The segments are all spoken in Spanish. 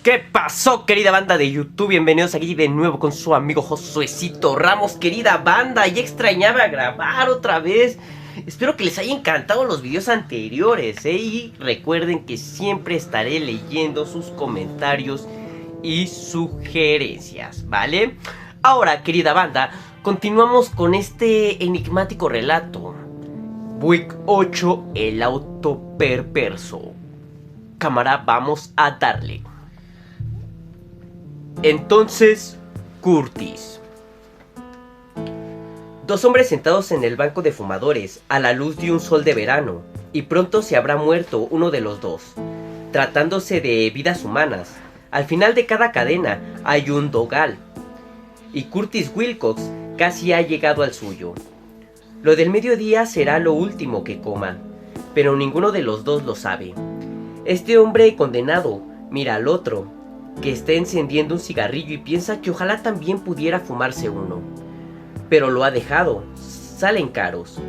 ¿Qué pasó, querida banda de YouTube? Bienvenidos aquí de nuevo con su amigo Josuecito Ramos. Querida banda, ya extrañaba grabar otra vez. Espero que les haya encantado los videos anteriores, y recuerden que siempre estaré leyendo sus comentarios y sugerencias, ¿vale? Ahora, querida banda, continuamos con este enigmático relato. Week 8, el auto perverso. Cámara, vamos a darle. Entonces, Curtis. Dos hombres sentados en el banco de fumadores a la luz de un sol de verano, y pronto se habrá muerto uno de los dos. Tratándose de vidas humanas, al final de cada cadena hay un dogal, y Curtis Wilcox casi ha llegado al suyo. Lo del mediodía será lo último que coma, pero ninguno de los dos lo sabe. Este hombre condenado mira al otro, que está encendiendo un cigarrillo, y piensa que ojalá también pudiera fumarse uno. Pero lo ha dejado, salen caros.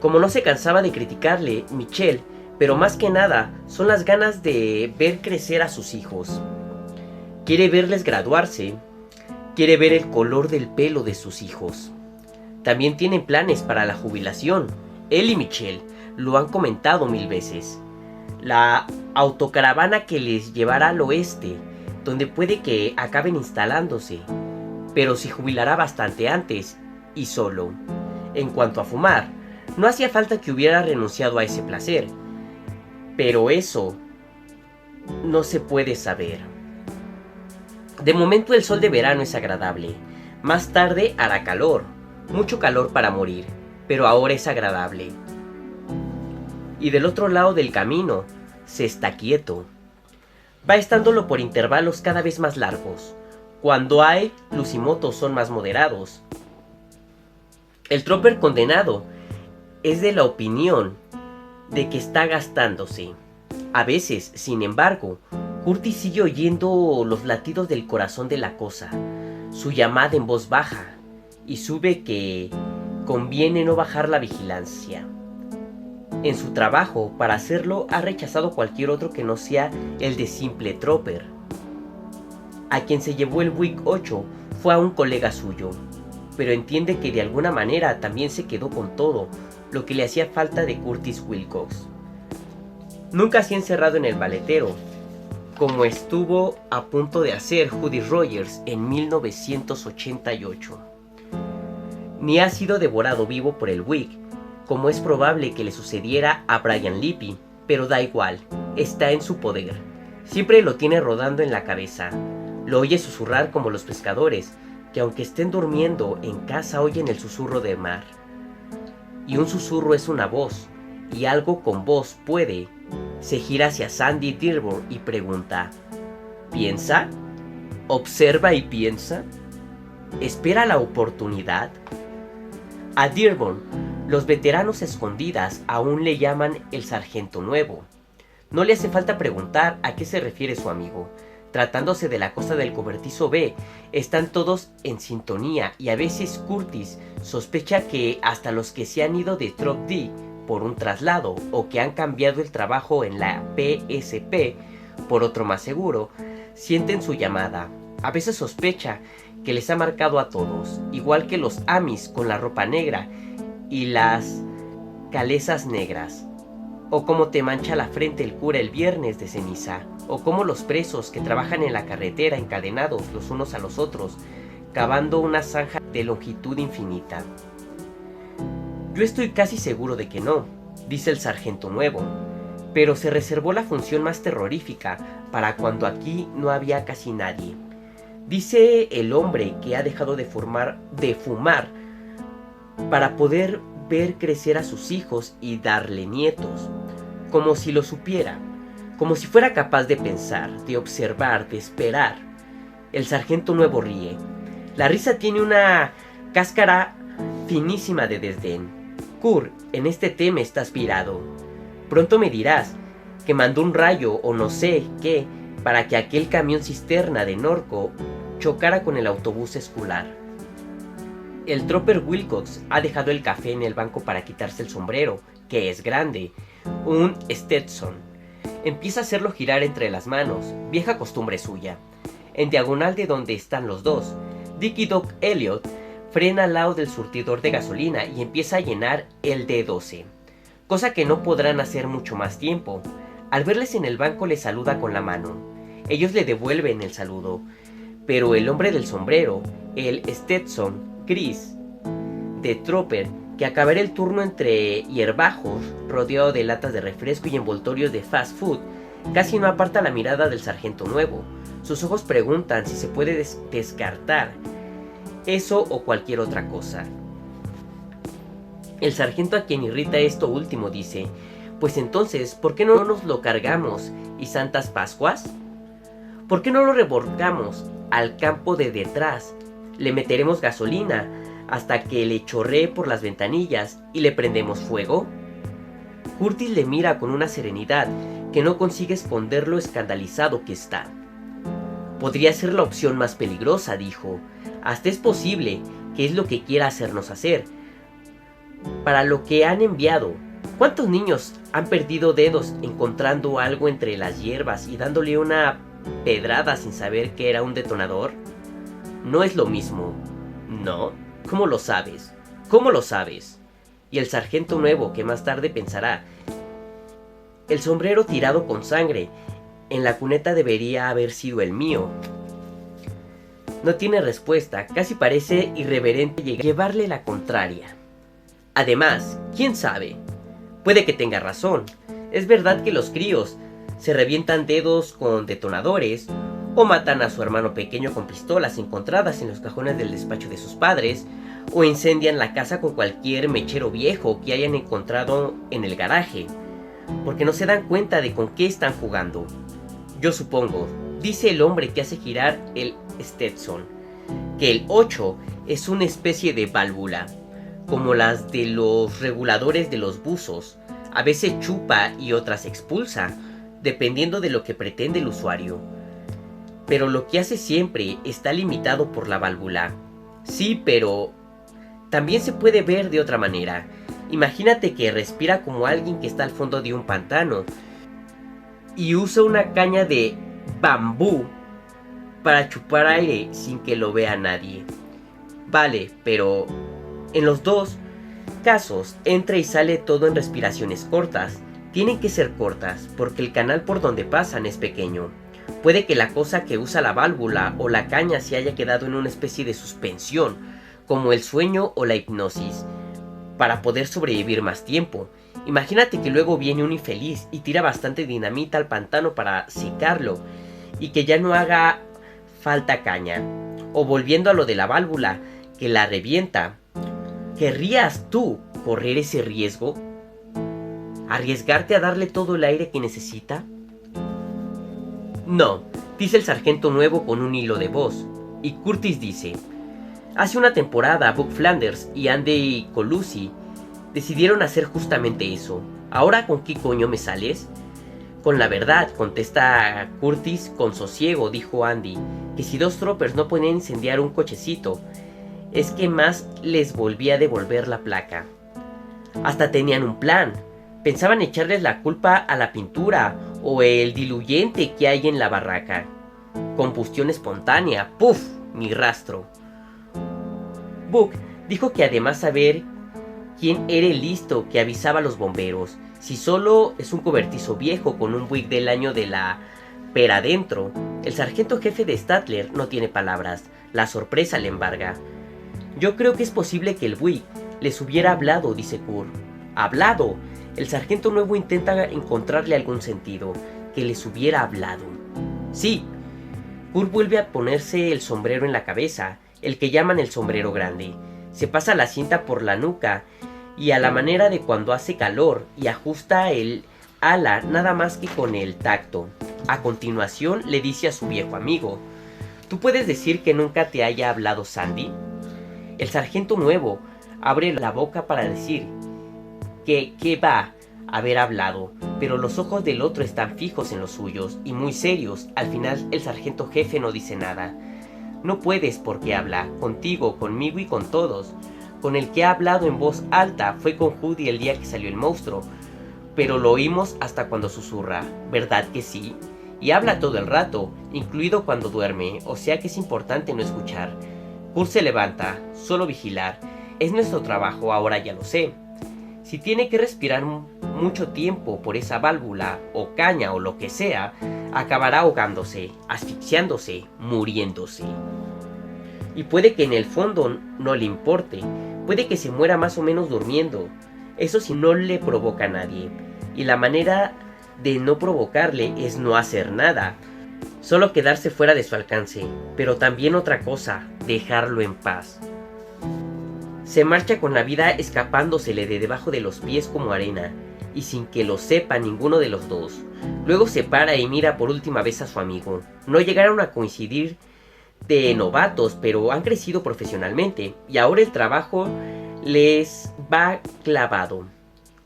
Como no se cansaba de criticarle, Michelle, pero más que nada, son las ganas de ver crecer a sus hijos. Quiere verles graduarse, quiere ver el color del pelo de sus hijos. También tienen planes para la jubilación. Él y Michelle lo han comentado 1000 veces. La autocaravana que les llevará al oeste, donde puede que acaben instalándose, pero se jubilará bastante antes y solo. En cuanto a fumar, no hacía falta que hubiera renunciado a ese placer, pero eso no se puede saber. De momento el sol de verano es agradable, más tarde hará calor, mucho calor para morir, pero ahora es agradable. Y del otro lado del camino se está quieto. Va estándolo por intervalos cada vez más largos. Cuando hay lucimotos son más moderados. El trooper condenado es de la opinión de que está gastándose. A veces, sin embargo, Curtis sigue oyendo los latidos del corazón de la cosa, su llamada en voz baja, y sube que conviene no bajar la vigilancia. En su trabajo, para hacerlo, ha rechazado cualquier otro que no sea el de simple trooper. A quien se llevó el Week 8 fue a un colega suyo, pero entiende que de alguna manera también se quedó con todo lo que le hacía falta de Curtis Wilcox. Nunca se ha encerrado en el maletero, como estuvo a punto de hacer Judy Rogers en 1988. Ni ha sido devorado vivo por el Week, como es probable que le sucediera a Brian Lippi, pero da igual, está en su poder. Siempre lo tiene rodando en la cabeza. Lo oye susurrar como los pescadores, que aunque estén durmiendo en casa oyen el susurro del mar. Y un susurro es una voz, y algo con voz puede. Se gira hacia Sandy Dearborn y pregunta: ¿piensa? ¿Observa y piensa? ¿Espera la oportunidad? A Dearborn, los veteranos escondidas aún le llaman el sargento nuevo. No le hace falta preguntar a qué se refiere su amigo. Tratándose de la costa del cobertizo B, están todos en sintonía, y a veces Curtis sospecha que hasta los que se han ido de Trop D por un traslado, o que han cambiado el trabajo en la PSP por otro más seguro, sienten su llamada. A veces sospecha que les ha marcado a todos, igual que los Amis con la ropa negra y las calesas negras, o como te mancha la frente el cura el viernes de ceniza, o como los presos que trabajan en la carretera encadenados los unos a los otros, cavando una zanja de longitud infinita. Yo estoy casi seguro de que no, dice el sargento nuevo, pero se reservó la función más terrorífica para cuando aquí no había casi nadie. Dice el hombre que ha dejado de fumar para poder ver crecer a sus hijos y darle nietos, como si lo supiera, como si fuera capaz de pensar, de observar, de esperar. El sargento nuevo ríe. La risa tiene una cáscara finísima de desdén. Kurt, en este tema está aspirado. Pronto me dirás que mandó un rayo o no sé qué para que aquel camión cisterna de Norco chocara con el autobús escolar. El trooper Wilcox ha dejado el café en el banco para quitarse el sombrero, que es grande, un Stetson. empieza a hacerlo girar entre las manos, vieja costumbre suya. En diagonal de donde están los dos, Dick y Doc Elliot frena al lado del surtidor de gasolina y empieza a llenar el D12, cosa que no podrán hacer mucho más tiempo. Al verles en el banco les saluda con la mano. Ellos le devuelven el saludo, pero el hombre del sombrero, el Stetson Chris de Trooper, que acabará el turno entre hierbajos, rodeado de latas de refresco y envoltorios de fast food, casi no aparta la mirada del sargento nuevo. Sus ojos preguntan si se puede descartar eso o cualquier otra cosa. El sargento, a quien irrita esto último, dice: pues entonces, ¿por qué no nos lo cargamos y Santas Pascuas? ¿Por qué no lo revolcamos al campo de detrás? Le meteremos gasolina hasta que le chorree por las ventanillas y le prendemos fuego. Curtis le mira con una serenidad que no consigue esconder lo escandalizado que está. Podría ser la opción más peligrosa, dijo. Hasta es posible que es lo que quiera hacernos hacer. Para lo que han enviado, ¿cuántos niños han perdido dedos encontrando algo entre las hierbas y dándole una pedrada sin saber que era un detonador? No es lo mismo, ¿no? ¿Cómo lo sabes? ¿Cómo lo sabes? Y el sargento nuevo, que más tarde pensará: el sombrero tirado con sangre en la cuneta debería haber sido el mío. No tiene respuesta, casi parece irreverente llevarle la contraria. Además, ¿quién sabe? Puede que tenga razón. Es verdad que los críos se revientan dedos con detonadores, o matan a su hermano pequeño con pistolas encontradas en los cajones del despacho de sus padres, o incendian la casa con cualquier mechero viejo que hayan encontrado en el garaje, porque no se dan cuenta de con qué están jugando. Yo supongo, dice el hombre que hace girar el Stetson, que el 8 es una especie de válvula, como las de los reguladores de los buzos. A veces chupa y otras expulsa, dependiendo de lo que pretende el usuario. Pero lo que hace siempre está limitado por la válvula. Sí, pero también se puede ver de otra manera. Imagínate que respira como alguien que está al fondo de un pantano y usa una caña de bambú para chupar aire sin que lo vea nadie. Vale, pero en los dos casos entra y sale todo en respiraciones cortas. Tienen que ser cortas porque el canal por donde pasan es pequeño. Puede que la cosa que usa la válvula o la caña se haya quedado en una especie de suspensión, como el sueño o la hipnosis, para poder sobrevivir más tiempo. Imagínate que luego viene un infeliz y tira bastante dinamita al pantano para secarlo y que ya no haga falta caña. O volviendo a lo de la válvula, que la revienta. ¿Querrías tú correr ese riesgo? ¿Arriesgarte a darle todo el aire que necesita? No, dice el sargento nuevo con un hilo de voz. Y Curtis dice: hace una temporada Buck Flanders y Andy Colucci decidieron hacer justamente eso. ¿Ahora con qué coño me sales? Con la verdad, contesta Curtis con sosiego, dijo Andy, que si dos troopers no pueden incendiar un cochecito, es que más les volvía a devolver la placa. Hasta tenían un plan. Pensaban echarles la culpa a la pintura o el diluyente que hay en la barraca. Combustión espontánea, ¡puf! Ni rastro. Buck dijo que además saber quién era el listo que avisaba a los bomberos, si solo es un cobertizo viejo con un Buick del año de la pera dentro. El sargento jefe de Statler no tiene palabras, la sorpresa le embarga. Yo creo que es posible que el Buick les hubiera hablado, dice Kurt. ¿Hablado? El sargento nuevo intenta encontrarle algún sentido. Que les hubiera hablado. Sí. Kurt vuelve a ponerse el sombrero en la cabeza, el que llaman el sombrero grande. Se pasa la cinta por la nuca y a la manera de cuando hace calor y ajusta el ala nada más que con el tacto. A continuación le dice a su viejo amigo: ¿tú puedes decir que nunca te haya hablado Sandy? El sargento nuevo abre la boca para decir que va a haber hablado, pero los ojos del otro están fijos en los suyos y muy serios. Al final el sargento jefe no dice nada. No puedes porque habla, contigo, conmigo y con todos. Con el que ha hablado en voz alta fue con Judy el día que salió el monstruo. pero lo oímos hasta cuando susurra, ¿verdad que sí? Y habla todo el rato, incluido cuando duerme, o sea que es importante no escuchar. Kurt se levanta, solo vigilar. Es nuestro trabajo, ahora ya lo sé. Si tiene que respirar mucho tiempo por esa válvula, o caña, o lo que sea, acabará ahogándose, asfixiándose, muriéndose. Y puede que en el fondo no le importe, puede que se muera más o menos durmiendo. Eso si no le provoca a nadie. Y la manera de no provocarle es no hacer nada, solo quedarse fuera de su alcance. Pero también otra cosa, dejarlo en paz. Se marcha con la vida escapándosele de debajo de los pies como arena, y sin que lo sepa ninguno de los dos. Luego se para y mira por última vez a su amigo. No llegaron a coincidir de novatos, pero han crecido profesionalmente, y ahora el trabajo les va clavado,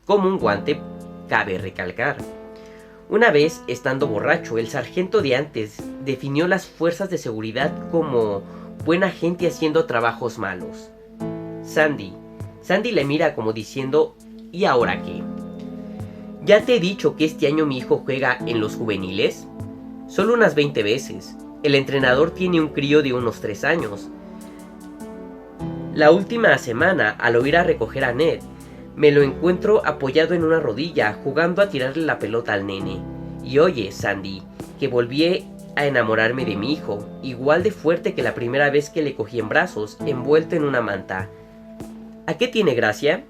como un guante, cabe recalcar. Una vez, estando borracho, el sargento de antes definió las fuerzas de seguridad como buena gente haciendo trabajos malos. Sandy le mira como diciendo, ¿y ahora qué? ¿Ya te he dicho que este año mi hijo juega en los juveniles? Solo unas 20 veces. El entrenador tiene un crío de unos 3 años. La última semana, al ir a recoger a Ned, me lo encuentro apoyado en una rodilla, jugando a tirarle la pelota al nene. Y oye, Sandy, que volví a enamorarme de mi hijo, igual de fuerte que la primera vez que le cogí en brazos, envuelto en una manta. ¿A qué tiene gracia?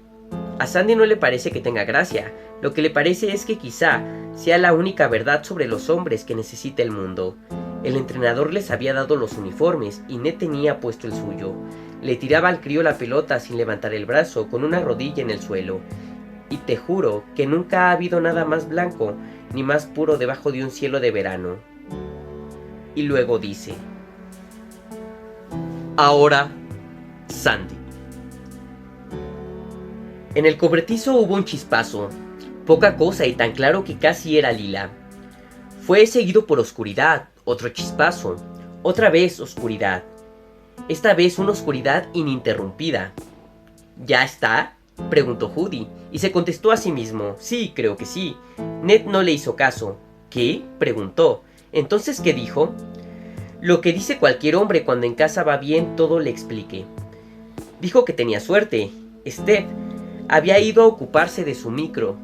A Sandy no le parece que tenga gracia. Lo que le parece es que quizá sea la única verdad sobre los hombres que necesita el mundo. El entrenador les había dado los uniformes y Ned tenía puesto el suyo. Le tiraba al crío la pelota sin levantar el brazo, con una rodilla en el suelo. Y te juro que nunca ha habido nada más blanco ni más puro debajo de un cielo de verano. Y luego dice: ahora, Sandy. En el cobertizo hubo un chispazo, poca cosa y tan claro que casi era lila. Fue seguido por oscuridad, otro chispazo, otra vez oscuridad. Esta vez una oscuridad ininterrumpida. ¿Ya está?, preguntó Judy, y se contestó a sí mismo: sí, creo que sí. Ned no le hizo caso. ¿Qué?, preguntó. ¿Entonces qué dijo? Lo que dice cualquier hombre cuando en casa va bien todo le explique. Dijo que tenía suerte. Steph había ido a ocuparse de su micro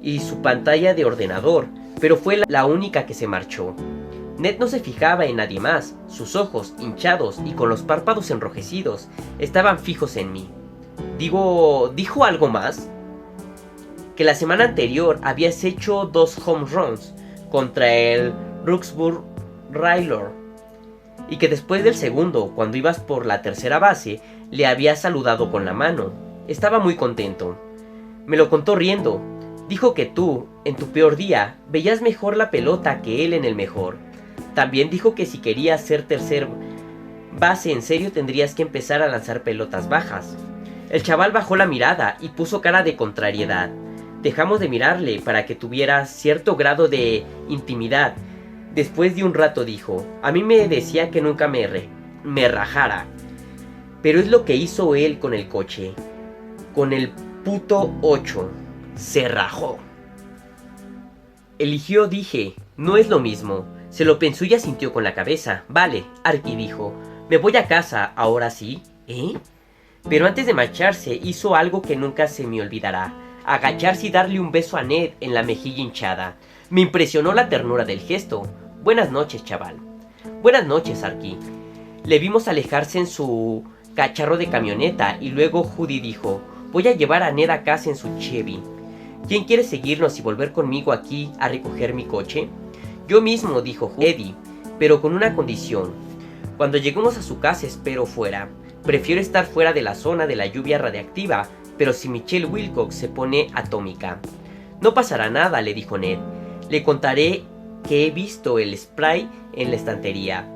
y su pantalla de ordenador, pero fue la única que se marchó. Ned no se fijaba en nadie más. Sus ojos, hinchados y con los párpados enrojecidos, estaban fijos en mí. ¿Dijo algo más? Que la semana anterior habías hecho 2 home runs contra el Roxburgh Railroad, y que después del segundo, cuando ibas por la tercera base, le habías saludado con la mano. Estaba muy contento. Me lo contó riendo. Dijo que tú, en tu peor día, veías mejor la pelota que él en el mejor. También dijo que si querías ser tercer base en serio tendrías que empezar a lanzar pelotas bajas. El chaval bajó la mirada y puso cara de contrariedad. Dejamos de mirarle para que tuviera cierto grado de intimidad. Después de un rato dijo: a mí me decía que nunca me rajara. Pero es lo que hizo él con el coche. Con el puto 8. Se rajó. Eligió, dije. No es lo mismo. Se lo pensó y asintió con la cabeza. Vale, Arky dijo. Me voy a casa, ahora sí. ¿Eh? Pero antes de marcharse hizo algo que nunca se me olvidará. Agacharse y darle un beso a Ned en la mejilla hinchada. Me impresionó la ternura del gesto. Buenas noches, chaval. Buenas noches, Arky. Le vimos alejarse en su cacharro de camioneta y luego Judy dijo: voy a llevar a Ned a casa en su Chevy. ¿Quién quiere seguirnos y volver conmigo aquí a recoger mi coche? Yo mismo, dijo Eddie, pero con una condición. Cuando lleguemos a su casa espero fuera. Prefiero estar fuera de la zona de la lluvia radiactiva, pero si Michelle Wilcox se pone atómica. No pasará nada, le dijo Ned. Le contaré que he visto el spray en la estantería,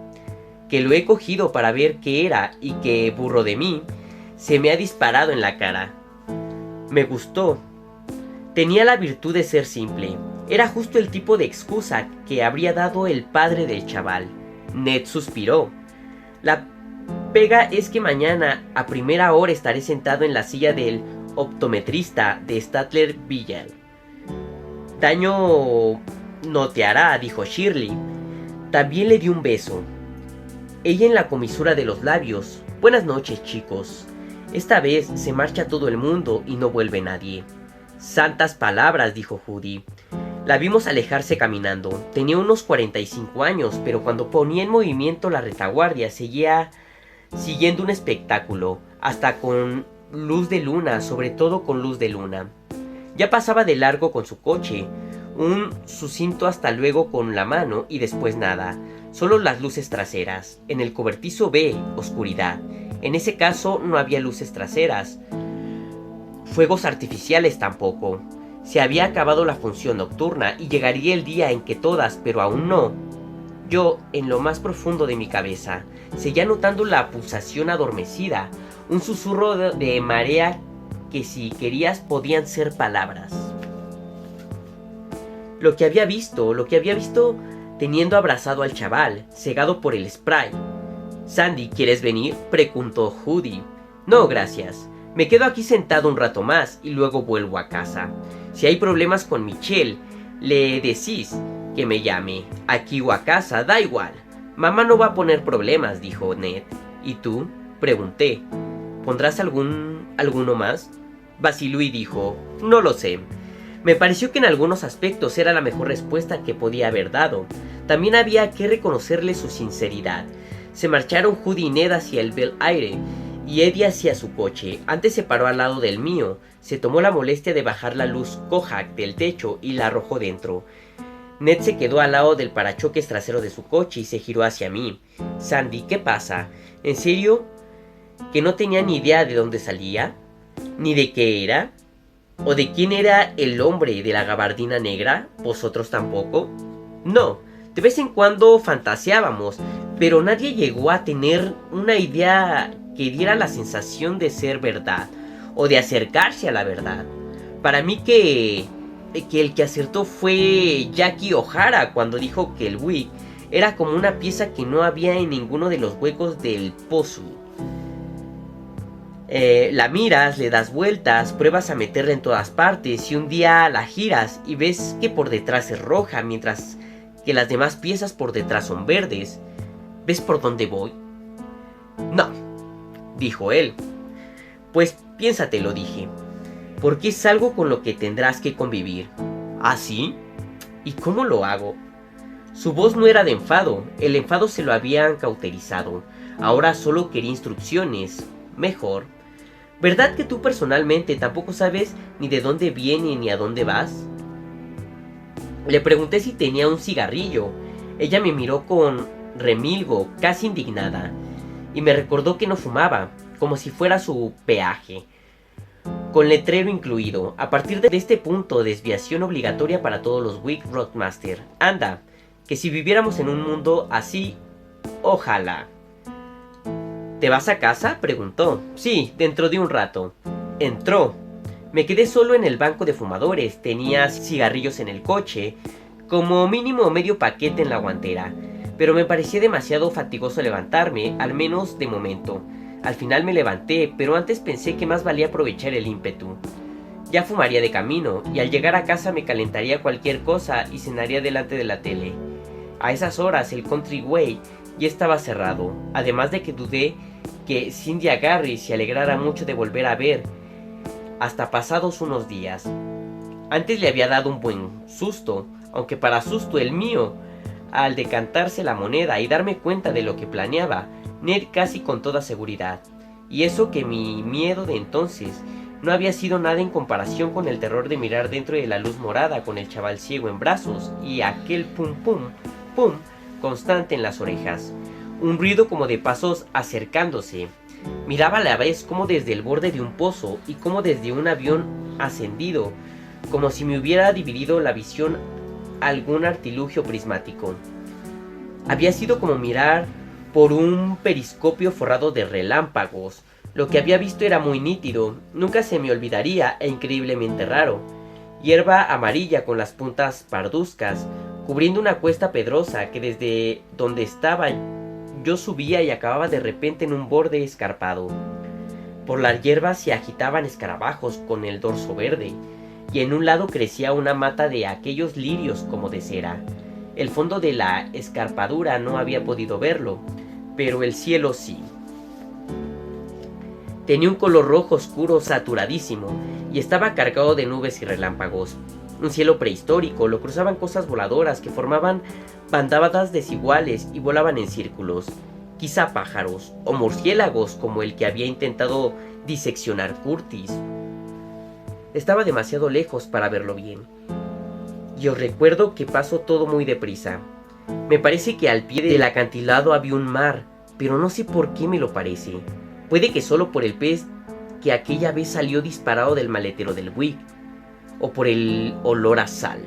que lo he cogido para ver qué era y que, burro de mí, se me ha disparado en la cara. Me gustó. Tenía la virtud de ser simple. Era justo el tipo de excusa que habría dado el padre del chaval. Ned suspiró. La pega es que mañana a primera hora estaré sentado en la silla del optometrista de Statler Village. Daño no te hará, dijo Shirley. También le dio un beso. Ella en la comisura de los labios. Buenas noches, chicos. Esta vez se marcha todo el mundo y no vuelve nadie. Santas palabras, dijo Judy. La vimos alejarse caminando. Tenía unos 45 años, pero cuando ponía en movimiento la retaguardia seguía siguiendo un espectáculo, hasta con luz de luna, sobre todo con luz de luna. Ya pasaba de largo con su coche, un sucinto hasta luego con la mano y después nada, solo las luces traseras. En el cobertizo B, oscuridad. En ese caso no había luces traseras, fuegos artificiales tampoco. Se había acabado la función nocturna y llegaría el día en que todas, pero aún no. Yo, en lo más profundo de mi cabeza, seguía notando la pulsación adormecida, un susurro de marea que si querías podían ser palabras. Lo que había visto teniendo abrazado al chaval, cegado por el spray. «Sandy, ¿quieres venir?», preguntó Judy. «No, gracias. Me quedo aquí sentado un rato más y luego vuelvo a casa. Si hay problemas con Michelle, le decís que me llame. Aquí o a casa, da igual. Mamá no va a poner problemas», dijo Ned. «¿Y tú?», pregunté. «¿Pondrás alguno más?», vaciló y dijo. «No lo sé». Me pareció que en algunos aspectos era la mejor respuesta que podía haber dado. También había que reconocerle su sinceridad. Se marcharon Judy y Ned hacia el Bel Aire y Eddie hacia su coche. Antes se paró al lado del mío. Se tomó la molestia de bajar la luz Kojak del techo y la arrojó dentro. Ned se quedó al lado del parachoques trasero de su coche y se giró hacia mí. «Sandy, ¿qué pasa? ¿En serio que no tenía ni idea de dónde salía? ¿Ni de qué era? ¿O de quién era el hombre de la gabardina negra? ¿Vosotros tampoco?» «No, de vez en cuando fantaseábamos, pero nadie llegó a tener una idea que diera la sensación de ser verdad, o de acercarse a la verdad. Para mí que el que acertó fue Jackie O'Hara cuando dijo que el Wig era como una pieza que no había en ninguno de los huecos del puzzle. La miras, le das vueltas, pruebas a meterla en todas partes y un día la giras y ves que por detrás es roja, mientras que las demás piezas por detrás son verdes. ¿Ves por dónde voy?» «No», dijo él. «Pues piénsatelo», dije, «porque es algo con lo que tendrás que convivir». «¿Ah, sí? ¿Y cómo lo hago?». Su voz no era de enfado, el enfado se lo habían cauterizado. Ahora solo quería instrucciones. Mejor. ¿Verdad que tú personalmente tampoco sabes ni de dónde viene ni a dónde vas?». Le pregunté si tenía un cigarrillo. Ella me miró con remilgo, casi indignada, y me recordó que no fumaba, como si fuera su peaje, con letrero incluido. A partir de este punto, desviación obligatoria para todos los Wig Roadmaster. Anda, que si viviéramos en un mundo así, ojalá. «¿Te vas a casa?», preguntó. «Sí, dentro de un rato». Entró. Me quedé solo en el banco de fumadores. Tenía cigarrillos en el coche, como mínimo medio paquete en la guantera, pero me parecía demasiado fatigoso levantarme, al menos de momento. Al final me levanté, pero antes pensé que más valía aprovechar el ímpetu. Ya fumaría de camino, y al llegar a casa me calentaría cualquier cosa y cenaría delante de la tele. A esas horas el Countryway ya estaba cerrado, además de que dudé que Cindy Garry se alegrara mucho de volver a ver, hasta pasados unos días. Antes le había dado un buen susto, aunque para susto el mío, al decantarse la moneda y darme cuenta de lo que planeaba Ned casi con toda seguridad. Y eso que mi miedo de entonces no había sido nada en comparación con el terror de mirar dentro de la luz morada con el chaval ciego en brazos y aquel pum pum pum constante en las orejas. Un ruido como de pasos acercándose. Miraba a la vez como desde el borde de un pozo y como desde un avión ascendido, como si me hubiera dividido la visión algún artilugio prismático. Había sido como mirar por un periscopio forrado de relámpagos. Lo que había visto era muy nítido, nunca se me olvidaría e increíblemente raro. Hierba amarilla con las puntas parduzcas, cubriendo una cuesta pedrosa que desde donde estaba yo subía y acababa de repente en un borde escarpado. Por las hierbas se agitaban escarabajos con el dorso verde. y en un lado crecía una mata de aquellos lirios como de cera. El fondo de la escarpadura no había podido verlo, pero el cielo sí. Tenía un color rojo oscuro saturadísimo y estaba cargado de nubes y relámpagos. Un cielo prehistórico, lo cruzaban cosas voladoras que formaban bandadas desiguales y volaban en círculos. Quizá pájaros o murciélagos como el que había intentado diseccionar Curtis. Estaba demasiado lejos para verlo bien. Y os recuerdo que pasó todo muy deprisa. Me parece que al pie del acantilado había un mar, pero no sé por qué me lo parece. Puede que solo por el pez que aquella vez salió disparado del maletero del Buick, o por el olor a sal.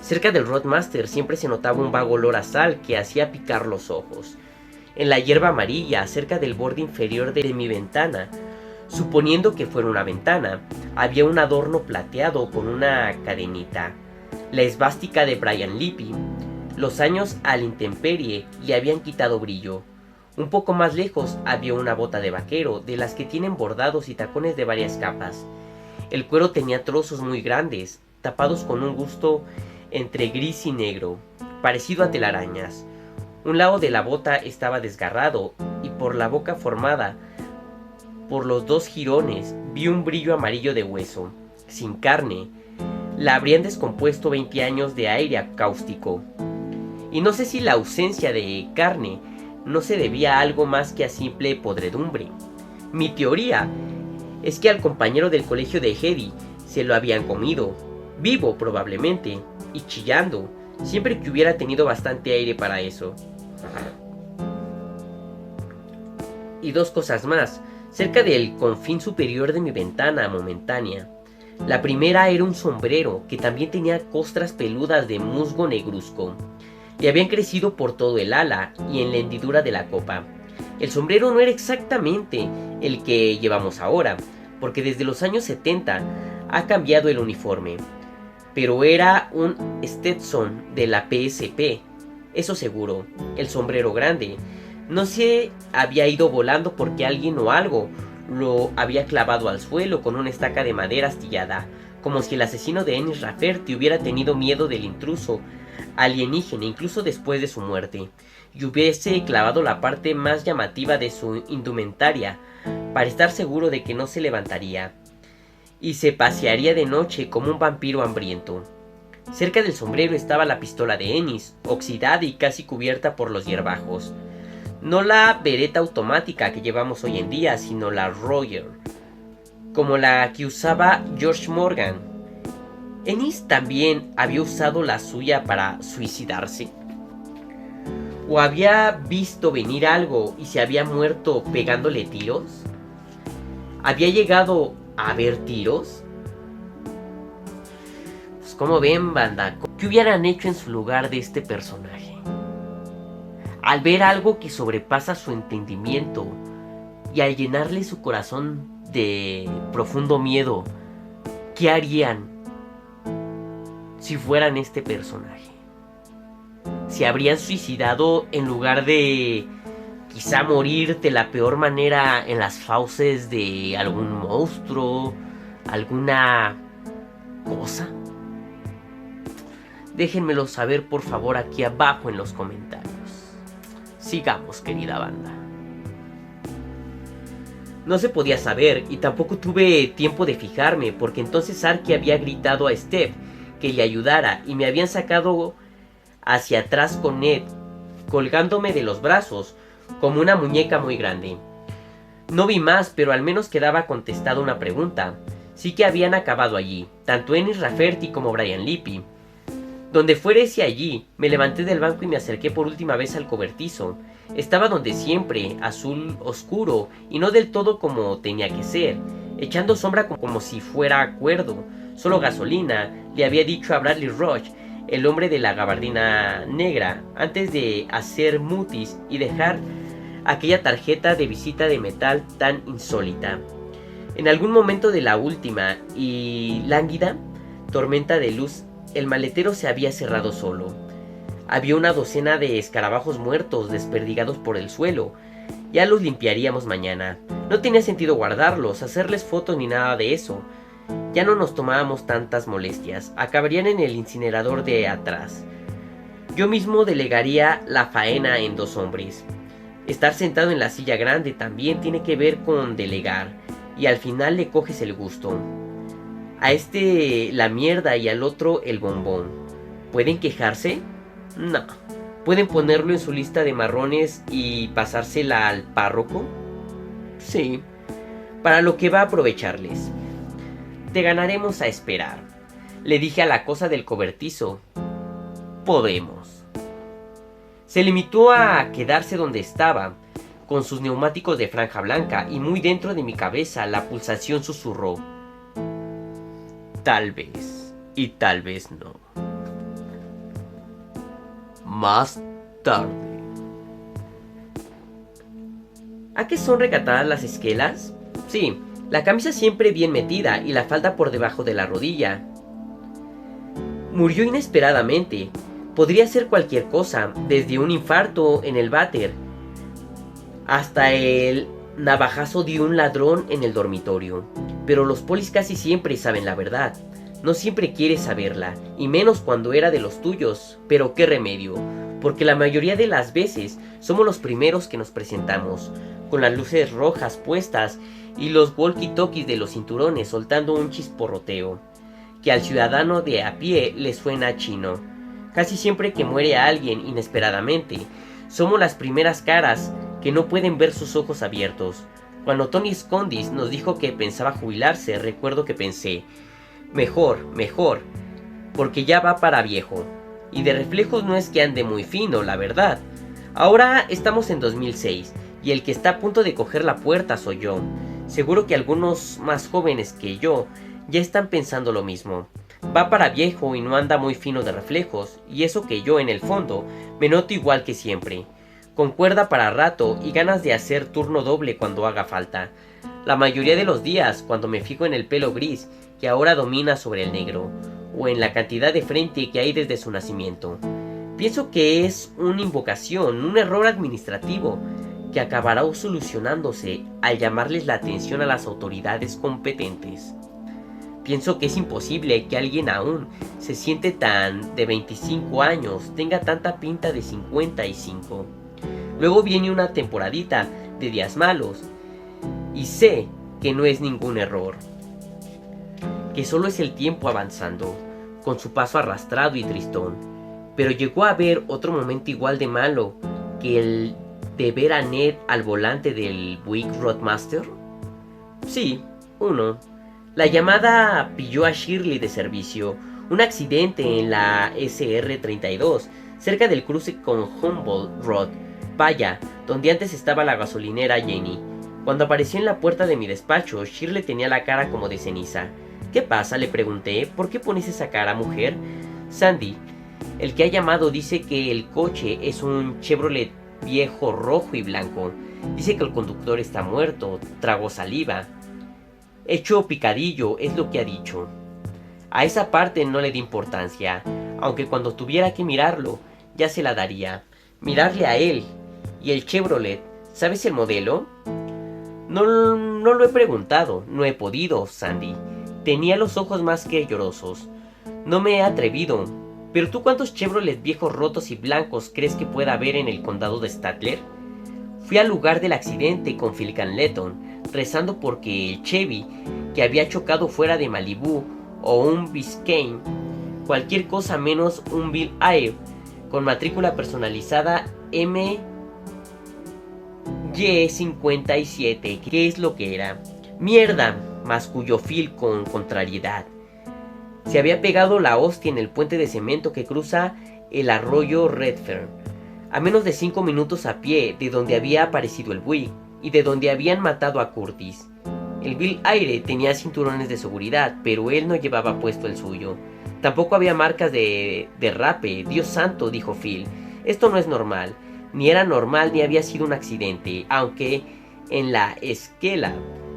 Cerca del Roadmaster siempre se notaba un vago olor a sal que hacía picar los ojos. En la hierba amarilla, cerca del borde inferior de mi ventana, suponiendo que fuera una ventana, había un adorno plateado con una cadenita. La esvástica de Brian Lippi. Los años a la intemperie le habían quitado brillo. Un poco más lejos había una bota de vaquero, de las que tienen bordados y tacones de varias capas. El cuero tenía trozos muy grandes, tapados con un gusto entre gris y negro, parecido a telarañas. Un lado de la bota estaba desgarrado, y por la boca formada por los dos jirones vi un brillo amarillo de hueso, sin carne. La habrían descompuesto 20 años de aire cáustico. Y no sé si la ausencia de carne no se debía a algo más que a simple podredumbre. Mi teoría es que al compañero del colegio de Hedy se lo habían comido, vivo probablemente, y chillando, siempre que hubiera tenido bastante aire para eso. Y dos cosas más, cerca del confín superior de mi ventana momentánea. La primera era un sombrero que también tenía costras peludas de musgo negruzco. Le habían crecido por todo el ala y en la hendidura de la copa. El sombrero no era exactamente el que llevamos ahora, porque desde los años 70 ha cambiado el uniforme. Pero era un Stetson de la PSP, eso seguro, el sombrero grande. No se había ido volando porque alguien o algo lo había clavado al suelo con una estaca de madera astillada, como si el asesino de Ennis Rafferty hubiera tenido miedo del intruso alienígena incluso después de su muerte, y hubiese clavado la parte más llamativa de su indumentaria para estar seguro de que no se levantaría, y se pasearía de noche como un vampiro hambriento. Cerca del sombrero estaba la pistola de Ennis, oxidada y casi cubierta por los hierbajos. No la Beretta automática que llevamos hoy en día, sino la Roger, como la que usaba George Morgan. ¿Ennis también había usado la suya para suicidarse? ¿O había visto venir algo y se había muerto pegándole tiros? ¿Había llegado a ver tiros? Pues como ven, banda, ¿qué hubieran hecho en su lugar de este personaje? Al ver algo que sobrepasa su entendimiento y al llenarle su corazón de profundo miedo, ¿qué harían si fueran este personaje? ¿Se habrían suicidado en lugar de quizá morir de la peor manera en las fauces de algún monstruo, alguna cosa? Déjenmelo saber por favor aquí abajo en los comentarios. Sigamos, querida banda. No se podía saber y tampoco tuve tiempo de fijarme, porque entonces Arky había gritado a Steph que le ayudara y me habían sacado hacia atrás con Ned, colgándome de los brazos como una muñeca muy grande. No vi más, pero al menos quedaba contestada una pregunta. Sí que habían acabado allí, tanto Ennis Rafferty como Brian Lippi. Donde fuese allí, me levanté del banco y me acerqué por última vez al cobertizo. Estaba donde siempre, azul oscuro y no del todo como tenía que ser, echando sombra como si fuera cuerdo, solo gasolina, le había dicho a Bradley Roach, el hombre de la gabardina negra, antes de hacer mutis y dejar aquella tarjeta de visita de metal tan insólita. En algún momento de la última y lánguida tormenta de luz, el maletero se había cerrado solo. Había una docena de escarabajos muertos desperdigados por el suelo. Ya los limpiaríamos mañana. No tenía sentido guardarlos, hacerles fotos ni nada de eso. Ya no nos tomábamos tantas molestias, acabarían en el incinerador de atrás. Yo mismo delegaría la faena en 2 hombres. Estar sentado en la silla grande también tiene que ver con delegar, y al final le coges el gusto. A este la mierda y al otro el bombón. ¿Pueden quejarse? No. ¿Pueden ponerlo en su lista de marrones y pasársela al párroco? Sí. Para lo que va a aprovecharles. Te ganaremos a esperar. Le dije a la cosa del cobertizo. Podemos. Se limitó a quedarse donde estaba, con sus neumáticos de franja blanca, y muy dentro de mi cabeza la pulsación susurró. Tal vez, y tal vez no. Más tarde. ¿A qué son recatadas las esquelas? Sí, la camisa siempre bien metida y la falda por debajo de la rodilla. Murió inesperadamente. Podría ser cualquier cosa, desde un infarto en el váter hasta el navajazo de un ladrón en el dormitorio. Pero los polis casi siempre saben la verdad. No siempre quieres saberla, y menos cuando era de los tuyos. Pero qué remedio, porque la mayoría de las veces somos los primeros que nos presentamos, con las luces rojas puestas y los walkie-talkies de los cinturones soltando un chisporroteo, que al ciudadano de a pie le suena chino. Casi siempre que muere a alguien inesperadamente, somos las primeras caras que no pueden ver sus ojos abiertos. Cuando Tony Scondis nos dijo que pensaba jubilarse, recuerdo que pensé, mejor, porque ya va para viejo. Y de reflejos no es que ande muy fino, la verdad. Ahora estamos en 2006, y el que está a punto de coger la puerta soy yo. Seguro que algunos más jóvenes que yo ya están pensando lo mismo. Va para viejo y no anda muy fino de reflejos, y eso que yo, en el fondo, me noto igual que siempre, con cuerda para rato y ganas de hacer turno doble cuando haga falta. La mayoría de los días, cuando me fijo en el pelo gris, que ahora domina sobre el negro, o en la cantidad de frente que hay desde su nacimiento, pienso que es una invocación, un error administrativo, que acabará solucionándose al llamarles la atención a las autoridades competentes. Pienso que es imposible que alguien aún se siente tan de 25 años tenga tanta pinta de 55. Luego viene una temporadita de días malos, y sé que no es ningún error, que solo es el tiempo avanzando, con su paso arrastrado y tristón. Pero llegó a haber otro momento igual de malo que el de ver a Ned al volante del Buick Roadmaster. Sí, uno. La llamada pilló a Shirley de servicio, un accidente en la SR-32, cerca del cruce con Humboldt Road, vaya, donde antes estaba la gasolinera Jenny. Cuando apareció en la puerta de mi despacho, Shirley tenía la cara como de ceniza. ¿Qué pasa?, le pregunté. ¿Por qué pones esa cara, mujer? Sandy, el que ha llamado, dice que el coche es un Chevrolet viejo rojo y blanco. Dice que el conductor está muerto. Tragó saliva. Hecho picadillo, es lo que ha dicho. A esa parte no le di importancia, aunque cuando tuviera que mirarlo, ya se la daría. Mirarle a él. ¿Y el Chevrolet? ¿Sabes el modelo? No lo he preguntado, no he podido, Sandy. Tenía los ojos más que llorosos. No me he atrevido. ¿Pero tú cuántos Chevrolet viejos rotos y blancos crees que pueda haber en el condado de Statler? Fui al lugar del accidente con Phil Canleton, rezando porque el Chevy que había chocado fuera de Malibu o un Biscayne, cualquier cosa menos un Bill Air con matrícula personalizada MY57, ¿qué es lo que era? Mierda, masculló Phil con contrariedad. Se había pegado la hostia en el puente de cemento que cruza el arroyo Redfern, a menos de 5 minutos a pie de donde había aparecido el Buick y de donde habían matado a Curtis. El Bill Aire tenía cinturones de seguridad, pero él no llevaba puesto el suyo. Tampoco había marcas de derrape. Dios santo, dijo Phil. Esto no es normal. Ni era normal ni había sido un accidente, aunque en la esquela,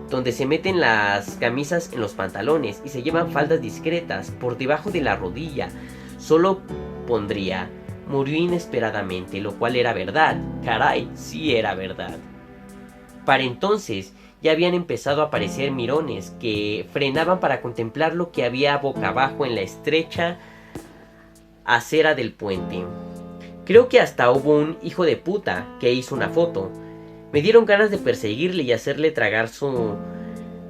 donde se meten las camisas en los pantalones y se llevan faldas discretas por debajo de la rodilla, solo pondría murió inesperadamente, lo cual era verdad. Caray, sí era verdad. Para entonces ya habían empezado a aparecer mirones que frenaban para contemplar lo que había boca abajo en la estrecha acera del puente. Creo que hasta hubo un hijo de puta que hizo una foto. Me dieron ganas de perseguirle y hacerle tragar su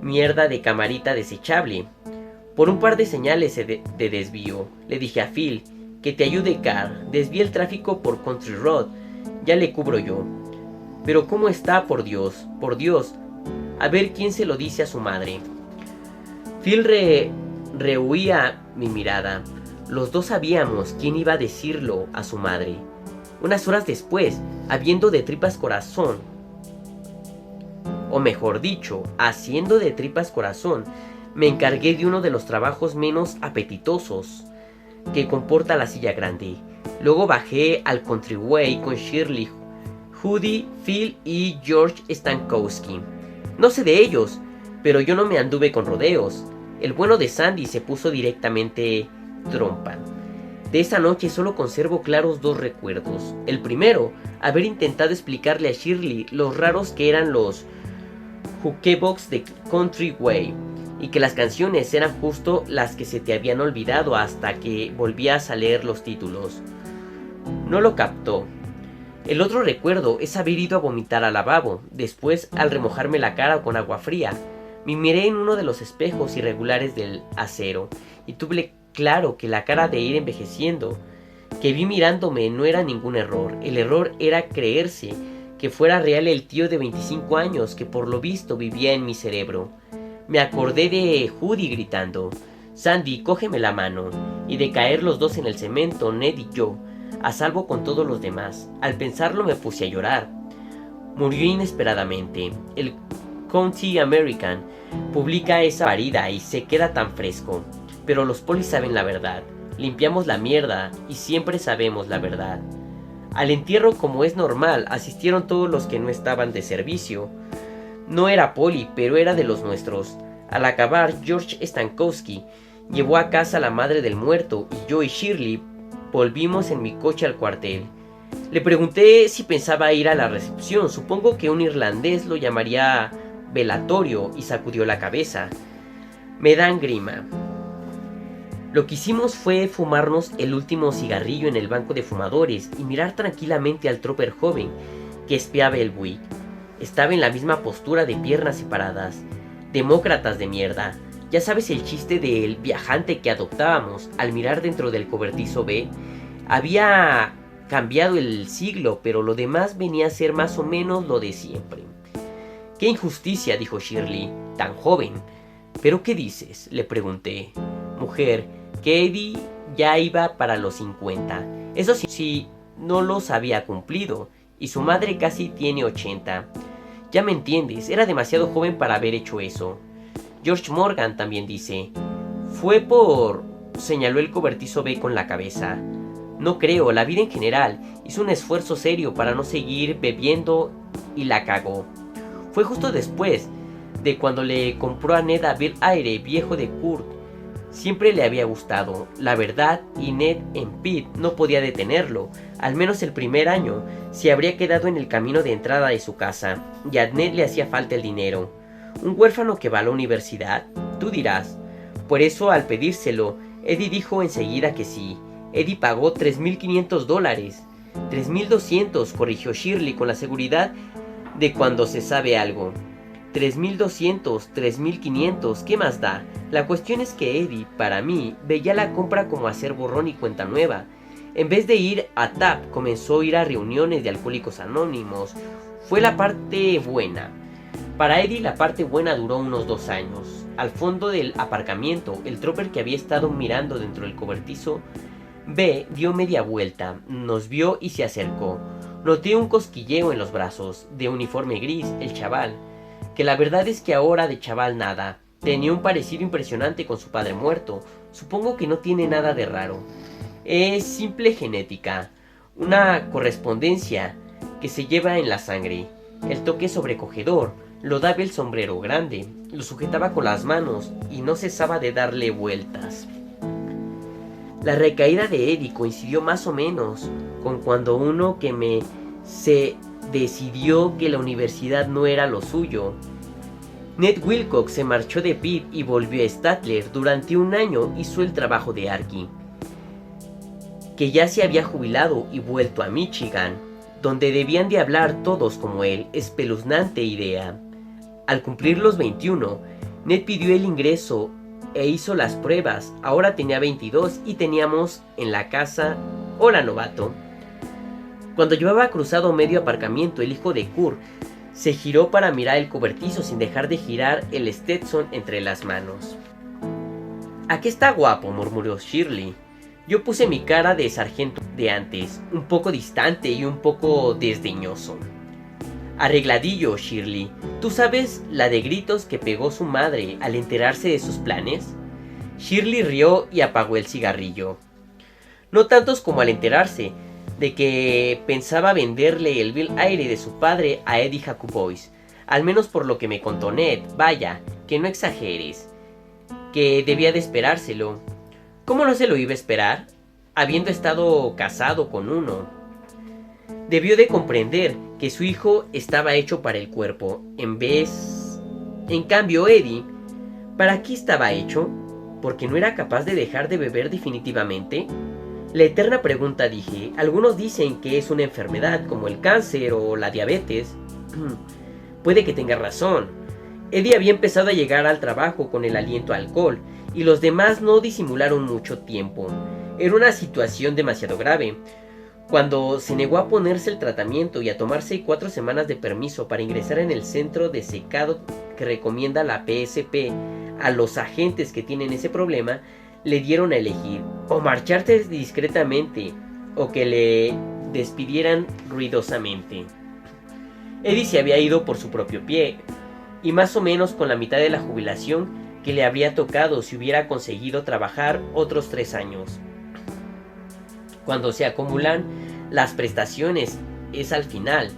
mierda de camarita desechable. Por un par de señales de desvío, le dije a Phil: que te ayude, Carl, desvía el tráfico por Country Road, ya le cubro yo. Pero ¿cómo está? Por Dios, a ver quién se lo dice a su madre. Phil rehuía mi mirada. Los dos sabíamos quién iba a decirlo a su madre. Unas horas después, habiendo de tripas corazón, o mejor dicho, haciendo de tripas corazón, me encargué de uno de los trabajos menos apetitosos que comporta la silla grande. Luego bajé al Countryway con Shirley, Judy, Phil y George Stankowski. No sé de ellos, pero yo no me anduve con rodeos. El bueno de Sandy se puso directamente trompa. De esa noche solo conservo claros dos recuerdos. El primero, haber intentado explicarle a Shirley los raros que eran los jukebox de Countryway, y que las canciones eran justo las que se te habían olvidado hasta que volvías a leer los títulos. No lo captó. El otro recuerdo es haber ido a vomitar al lavabo. Después, al remojarme la cara con agua fría, me miré en uno de los espejos irregulares del acero y tuve claro que la cara de ir envejeciendo que vi mirándome no era ningún error. El error era creerse que fuera real el tío de 25 años que por lo visto vivía en mi cerebro. Me acordé de Judy gritando: Sandy, cógeme la mano, y de caer los dos en el cemento, Ned y yo, a salvo con todos los demás. Al pensarlo me puse a llorar. Murió inesperadamente. El County American publica esa parida y se queda tan fresco. Pero los polis saben la verdad. Limpiamos la mierda y siempre sabemos la verdad. Al entierro, como es normal, asistieron todos los que no estaban de servicio. No era poli, pero era de los nuestros. Al acabar, George Stankowski llevó a casa a la madre del muerto y yo y Shirley volvimos en mi coche al cuartel. Le pregunté si pensaba ir a la recepción. Supongo que un irlandés lo llamaría velatorio, y sacudió la cabeza. Me dan grima. Lo que hicimos fue fumarnos el último cigarrillo en el banco de fumadores y mirar tranquilamente al trooper joven que espiaba el Buick. Estaba en la misma postura de piernas separadas. Demócratas de mierda. Ya sabes el chiste del viajante que adoptábamos al mirar dentro del cobertizo B. Había cambiado el siglo, pero lo demás venía a ser más o menos lo de siempre. ¡Qué injusticia!, dijo Shirley, tan joven. ¿Pero qué dices?, le pregunté. Mujer, que Eddie ya iba para los 50. Eso sí, no los había cumplido, y su madre casi tiene 80. Ya me entiendes, era demasiado joven para haber hecho eso. George Morgan también dice: fue por... señaló el cobertizo B con la cabeza. No creo, la vida en general hizo un esfuerzo serio para no seguir bebiendo y la cagó. Fue justo después de cuando le compró a Ned a Bill Aire, viejo de Kurt. Siempre le había gustado, la verdad, y Ned en Pitt no podía detenerlo. Al menos el primer año se habría quedado en el camino de entrada de su casa, y a Ned le hacía falta el dinero. ¿Un huérfano que va a la universidad?, tú dirás. Por eso, al pedírselo, Eddie dijo enseguida que sí. Eddie pagó $3,500. 3,200, corrigió Shirley con la seguridad de cuando se sabe algo. 3,200, 3,500, ¿qué más da? La cuestión es que Eddie, para mí, veía la compra como hacer borrón y cuenta nueva. En vez de ir a TAP, comenzó a ir a reuniones de Alcohólicos Anónimos. Fue la parte buena. Para Eddie la parte buena duró unos 2 años. Al fondo del aparcamiento, el trooper que había estado mirando dentro del cobertizo B dio media vuelta, nos vio y se acercó. Noté un cosquilleo en los brazos, de uniforme gris, el chaval, que la verdad es que ahora de chaval nada. Tenía un parecido impresionante con su padre muerto. Supongo que no tiene nada de raro. Es simple genética, una correspondencia que se lleva en la sangre. El toque sobrecogedor lo daba el sombrero grande, lo sujetaba con las manos y no cesaba de darle vueltas. La recaída de Eddie coincidió más o menos con cuando uno se decidió que la universidad no era lo suyo Ned Wilcox se marchó de Pitt y volvió a Statler. Durante un año hizo el trabajo de Archie, que ya se había jubilado y vuelto a Michigan, donde debían de hablar todos como él. Espeluznante idea. Al cumplir los 21, Ned pidió el ingreso e hizo las pruebas. Ahora tenía 22 y teníamos en la casa: hola, novato. Cuando llevaba cruzado medio aparcamiento, el hijo de Kurt se giró para mirar el cobertizo sin dejar de girar el Stetson entre las manos. «Aquí está guapo», murmuró Shirley. Yo puse mi cara de sargento de antes, un poco distante y un poco desdeñoso. «Arregladillo, Shirley. ¿Tú sabes la de gritos que pegó su madre al enterarse de sus planes?» Shirley rió y apagó el cigarrillo. «No tantos como al enterarse de que pensaba venderle el Bill Aire de su padre a Eddie Jacobois. Al menos por lo que me contó Ned. Vaya, que no exageres. Que debía de esperárselo». «¿Cómo no se lo iba a esperar, habiendo estado casado con uno?» Debió de comprender que su hijo estaba hecho para el cuerpo. En cambio, Eddie, ¿para qué estaba hecho? ¿Porque no era capaz de dejar de beber definitivamente? La eterna pregunta, dije. Algunos dicen que es una enfermedad como el cáncer o la diabetes. Puede que tenga razón. Eddie había empezado a llegar al trabajo con el aliento a alcohol, y los demás no disimularon mucho tiempo. Era una situación demasiado grave. Cuando se negó a ponerse el tratamiento y a tomarse 4 semanas de permiso para ingresar en el centro de secado que recomienda la PSP a los agentes que tienen ese problema, le dieron a elegir: o marcharte discretamente o que le despidieran ruidosamente. Eddie se había ido por su propio pie, y más o menos con la mitad de la jubilación que le habría tocado si hubiera conseguido trabajar otros 3 años. Cuando se acumulan las prestaciones es al final.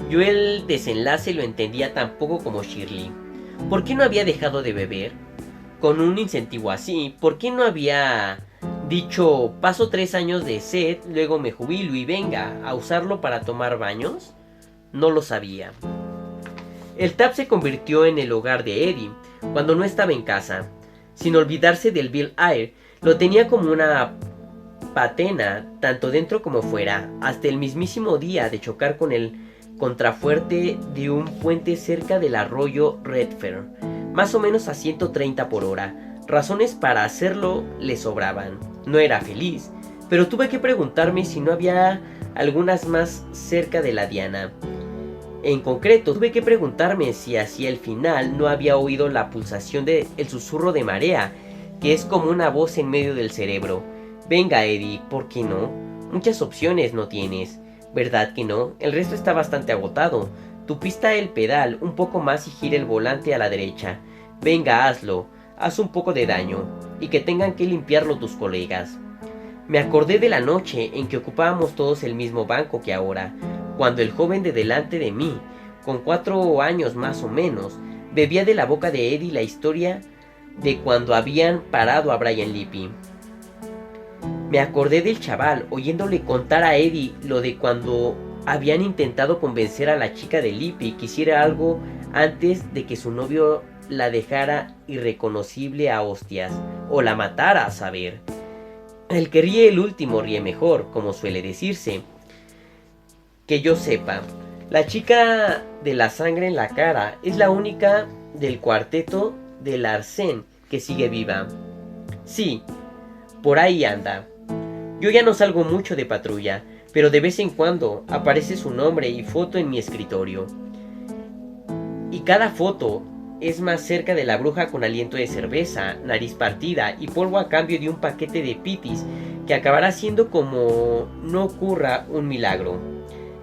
Yo el desenlace lo entendía tan poco como Shirley. ¿Por qué no había dejado de beber? Con un incentivo así, ¿por qué no había dicho: paso 3 años de sed, luego me jubilo y venga a usarlo para tomar baños? No lo sabía. El TAP se convirtió en el hogar de Eddie cuando no estaba en casa. Sin olvidarse del Bill Air, lo tenía como una patena, tanto dentro como fuera, hasta el mismísimo día de chocar con el contrafuerte de un puente cerca del arroyo Redfern, más o menos a 130 por hora. Razones para hacerlo le sobraban. No era feliz, pero tuve que preguntarme si no había algunas más cerca de la diana. En concreto, tuve que preguntarme si hacia el final no había oído la pulsación del susurro de marea, que es como una voz en medio del cerebro. Venga, Eddie, ¿por qué no? Muchas opciones no tienes, ¿verdad que no? El resto está bastante agotado. Tu pista el pedal un poco más y gira el volante a la derecha. Venga, hazlo. Haz un poco de daño, y que tengan que limpiarlo tus colegas. Me acordé de la noche en que ocupábamos todos el mismo banco que ahora, cuando el joven de delante de mí, con 4 años más o menos, bebía de la boca de Eddie la historia de cuando habían parado a Brian Lippy. Me acordé del chaval oyéndole contar a Eddie lo de cuando habían intentado convencer a la chica de Lippy que hiciera algo antes de que su novio la dejara irreconocible a hostias, o la matara, a saber. El que ríe el último ríe mejor, como suele decirse. Que yo sepa, la chica de la sangre en la cara es la única del cuarteto de Larsen que sigue viva. Sí, por ahí anda. Yo ya no salgo mucho de patrulla, pero de vez en cuando aparece su nombre y foto en mi escritorio. Y cada foto es más cerca de la bruja con aliento de cerveza, nariz partida y polvo a cambio de un paquete de pitis que acabará siendo como no ocurra un milagro.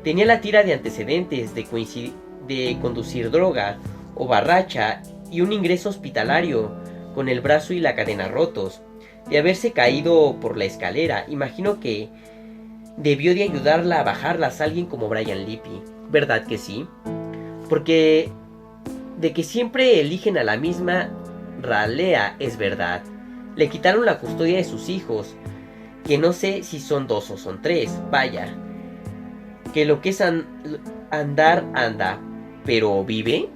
Tenía la tira de antecedentes de conducir droga o barracha y un ingreso hospitalario con el brazo y la cadena rotos. De haberse caído por la escalera, imagino que debió de ayudarla a bajarlas a alguien como Brian Lippy. ¿Verdad que sí? Porque de que siempre eligen a la misma ralea es verdad. Le quitaron la custodia de sus hijos, que no sé si son 2 o son 3, vaya. Que lo que es andar, anda. ¿Pero vive?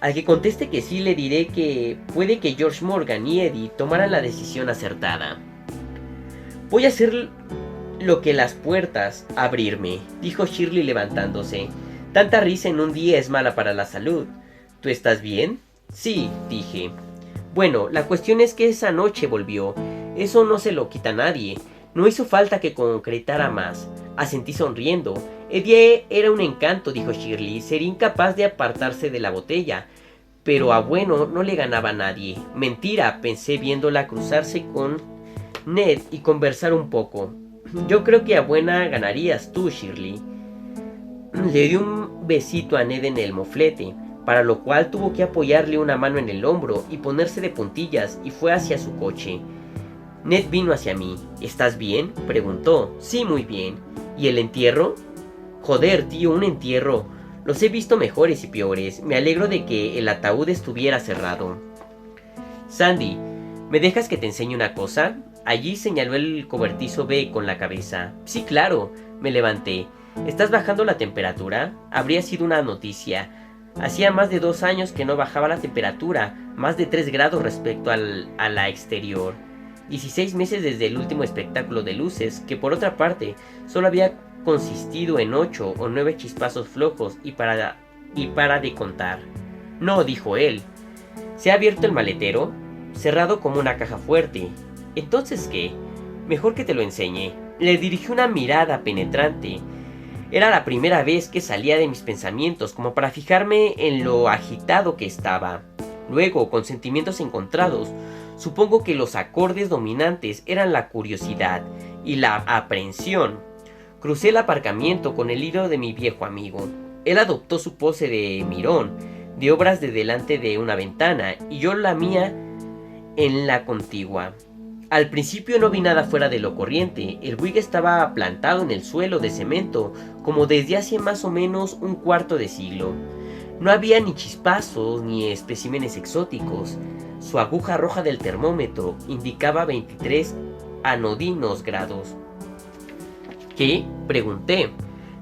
Al que conteste que sí, le diré que puede que George Morgan y Eddie tomaran la decisión acertada. Voy a hacer lo que las puertas abrirme, dijo Shirley levantándose. Tanta risa en un día es mala para la salud. ¿Tú estás bien? Sí, dije. Bueno, la cuestión es que esa noche volvió. Eso no se lo quita a nadie. No hizo falta que concretara más. Asentí sonriendo. Eddie era un encanto, dijo Shirley. Sería incapaz de apartarse de la botella. Pero a bueno no le ganaba a nadie. Mentira, pensé viéndola cruzarse con Ned y conversar un poco. Yo creo que a buena ganarías tú, Shirley. Le di un besito a Ned en el moflete, para lo cual tuvo que apoyarle una mano en el hombro y ponerse de puntillas y fue hacia su coche. Ned vino hacia mí. ¿Estás bien?, preguntó. Sí, muy bien. ¿Y el entierro? Joder, tío, un entierro. Los he visto mejores y peores. Me alegro de que el ataúd estuviera cerrado. Sandy, ¿me dejas que te enseñe una cosa? Allí señaló el cobertizo B con la cabeza. Sí, claro. Me levanté. ¿Estás bajando la temperatura? Habría sido una noticia. Hacía más de 2 años que no bajaba la temperatura, más de 3 grados respecto a la exterior. 16 meses desde el último espectáculo de luces, que por otra parte solo había consistido en 8 o 9 chispazos flojos y para de contar. No, dijo él. ¿Se ha abierto el maletero? Cerrado como una caja fuerte. ¿Entonces qué? Mejor que te lo enseñe. Le dirigí una mirada penetrante. Era la primera vez que salía de mis pensamientos como para fijarme en lo agitado que estaba. Luego, con sentimientos encontrados, supongo que los acordes dominantes eran la curiosidad y la aprehensión. Crucé el aparcamiento con el hilo de mi viejo amigo. Él adoptó su pose de mirón, de obras de delante de una ventana, y yo la mía en la contigua. Al principio no vi nada fuera de lo corriente. El Buick estaba plantado en el suelo de cemento, como desde hace más o menos un cuarto de siglo. No había ni chispazos ni especímenes exóticos. Su aguja roja del termómetro indicaba 23 anodinos grados. ¿Qué?, pregunté.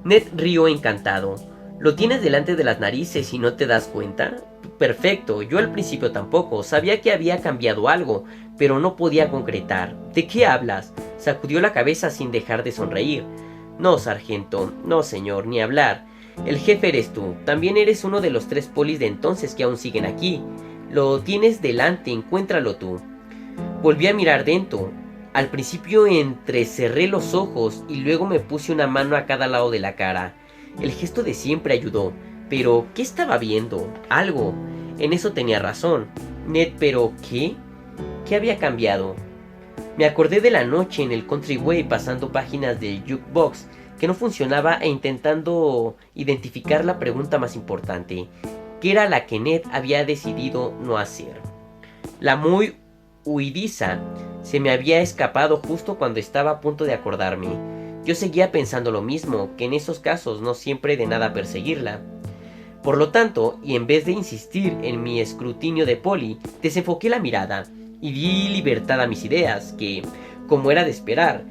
Ned rió encantado. ¿Lo tienes delante de las narices y no te das cuenta? Perfecto, yo al principio tampoco. Sabía que había cambiado algo, pero no podía concretar. ¿De qué hablas? Sacudió la cabeza sin dejar de sonreír. No, sargento, no, señor, ni hablar. El jefe eres tú. También eres uno de los 3 polis de entonces que aún siguen aquí. Lo tienes delante, encuéntralo tú. Volví a mirar dentro. Al principio entrecerré los ojos y luego me puse una mano a cada lado de la cara. El gesto de siempre ayudó. Pero, ¿qué estaba viendo? Algo. En eso tenía razón. Ned, ¿pero qué? ¿Qué había cambiado? Me acordé de la noche en el Countryway pasando páginas del jukebox que no funcionaba e intentando identificar la pregunta más importante, que era la que Ned había decidido no hacer. La muy huidiza se me había escapado justo cuando estaba a punto de acordarme. Yo seguía pensando lo mismo, que en esos casos no siempre de nada perseguirla. Por lo tanto, y en vez de insistir en mi escrutinio de Polly, desenfoqué la mirada y di libertad a mis ideas, que, como era de esperar,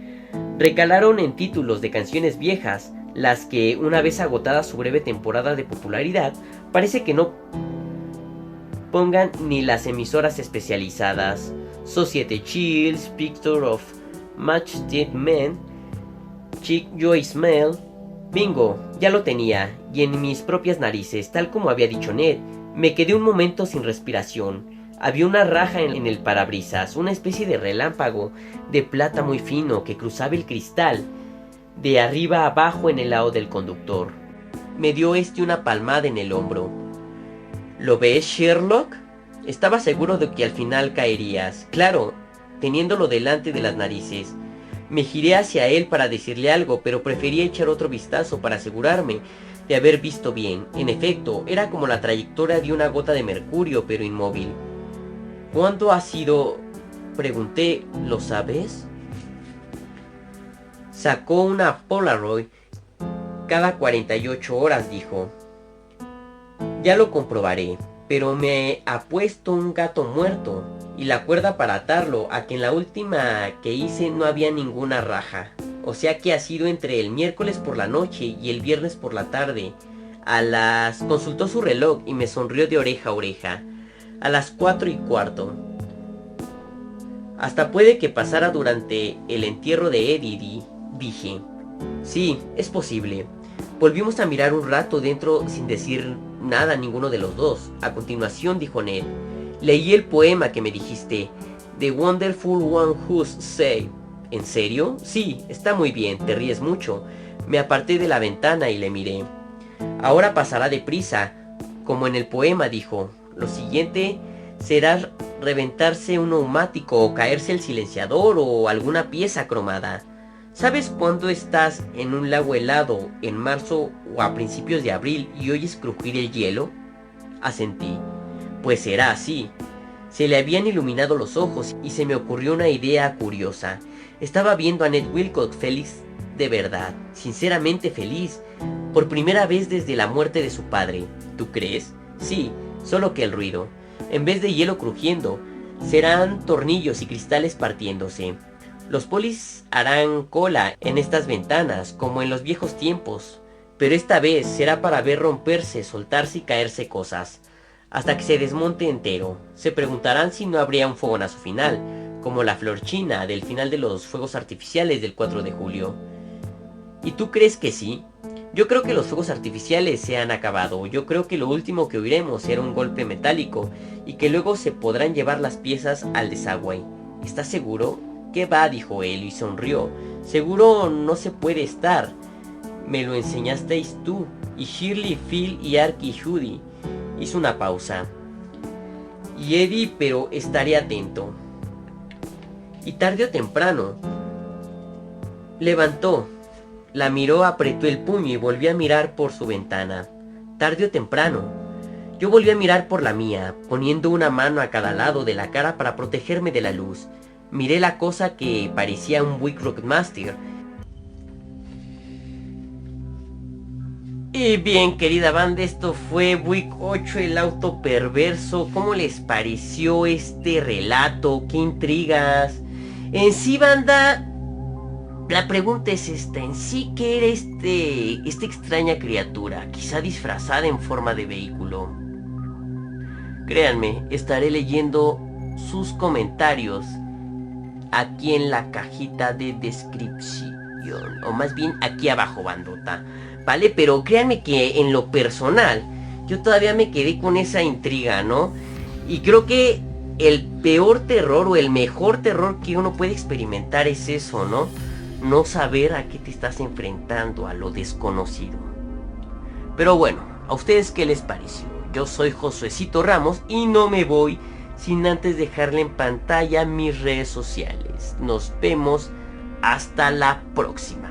recalaron en títulos de canciones viejas, las que, una vez agotada su breve temporada de popularidad, parece que no pongan ni las emisoras especializadas. Society Chills, Picture of Match Dead Men, Chick Joy Smell. Bingo, ya lo tenía, y en mis propias narices, tal como había dicho Ned. Me quedé un momento sin respiración. Había una raja en el parabrisas, una especie de relámpago de plata muy fino que cruzaba el cristal de arriba a abajo en el lado del conductor. Me dio una palmada en el hombro. ¿Lo ves, Sherlock? Estaba seguro de que al final caerías. Claro, teniéndolo delante de las narices. Me giré hacia él para decirle algo, pero preferí echar otro vistazo para asegurarme de haber visto bien. En efecto, era como la trayectoria de una gota de mercurio, pero inmóvil. ¿Cuánto ha sido? Pregunté. ¿Lo sabes? Sacó una Polaroid cada 48 horas, dijo. Ya lo comprobaré, pero me ha puesto un gato muerto y la cuerda para atarlo, a que en la última que hice no había ninguna raja. O sea que ha sido entre el miércoles por la noche y el viernes por la tarde. Consultó su reloj y me sonrió de oreja a oreja. A las 4:15. Hasta puede que pasara durante el entierro de Eddie, dije. Sí, es posible. Volvimos a mirar un rato dentro sin decir nada a ninguno de los dos. A continuación dijo Ned. Leí el poema que me dijiste. The Wonderful One Who's Saved. ¿En serio? Sí, está muy bien, te ríes mucho. Me aparté de la ventana y le miré. Ahora pasará deprisa, como en el poema, dijo. Lo siguiente será reventarse un neumático o caerse el silenciador o alguna pieza cromada. ¿Sabes cuándo estás en un lago helado en marzo o a principios de abril y oyes crujir el hielo? Asentí. Pues será así. Se le habían iluminado los ojos y se me ocurrió una idea curiosa. Estaba viendo a Ned Wilcox feliz de verdad, sinceramente feliz, por primera vez desde la muerte de su padre. ¿Tú crees? Sí, solo que el ruido, en vez de hielo crujiendo, serán tornillos y cristales partiéndose. Los polis harán cola en estas ventanas, como en los viejos tiempos, pero esta vez será para ver romperse, soltarse y caerse cosas, hasta que se desmonte entero. Se preguntarán si no habría un fogonazo final, como la flor china del final de los fuegos artificiales del 4 de julio. ¿Y tú crees que sí? Yo creo que los fuegos artificiales se han acabado. Yo creo que lo último que oiremos será un golpe metálico y que luego se podrán llevar las piezas al desagüe. ¿Estás seguro? ¿Qué va? Dijo él y sonrió. Seguro no se puede estar. Me lo enseñasteis tú, y Shirley, Phil y Ark y Judy. Hizo una pausa. Y Eddie, pero estaré atento. Y tarde o temprano levantó, la miró, apretó el puño y volvió a mirar por su ventana. Tarde o temprano. Yo volví a mirar por la mía, poniendo una mano a cada lado de la cara para protegerme de la luz. Miré la cosa que parecía un Buick Rockmaster. Y bien, querida banda, esto fue Buick 8, el auto perverso. ¿Cómo les pareció este relato? ¿Qué intrigas? En sí, banda, la pregunta es esta. En sí, ¿qué era esta extraña criatura? Quizá disfrazada en forma de vehículo. Créanme, estaré leyendo sus comentarios aquí en la cajita de descripción, o más bien aquí abajo, bandota, ¿vale? Pero créanme que en lo personal yo todavía me quedé con esa intriga, ¿no? Y creo que el peor terror o el mejor terror que uno puede experimentar es eso, ¿no? No saber a qué te estás enfrentando, a lo desconocido. Pero bueno, ¿a ustedes qué les pareció? Yo soy Josuecito Ramos y no me voy sin antes dejarle en pantalla mis redes sociales. Nos vemos hasta la próxima.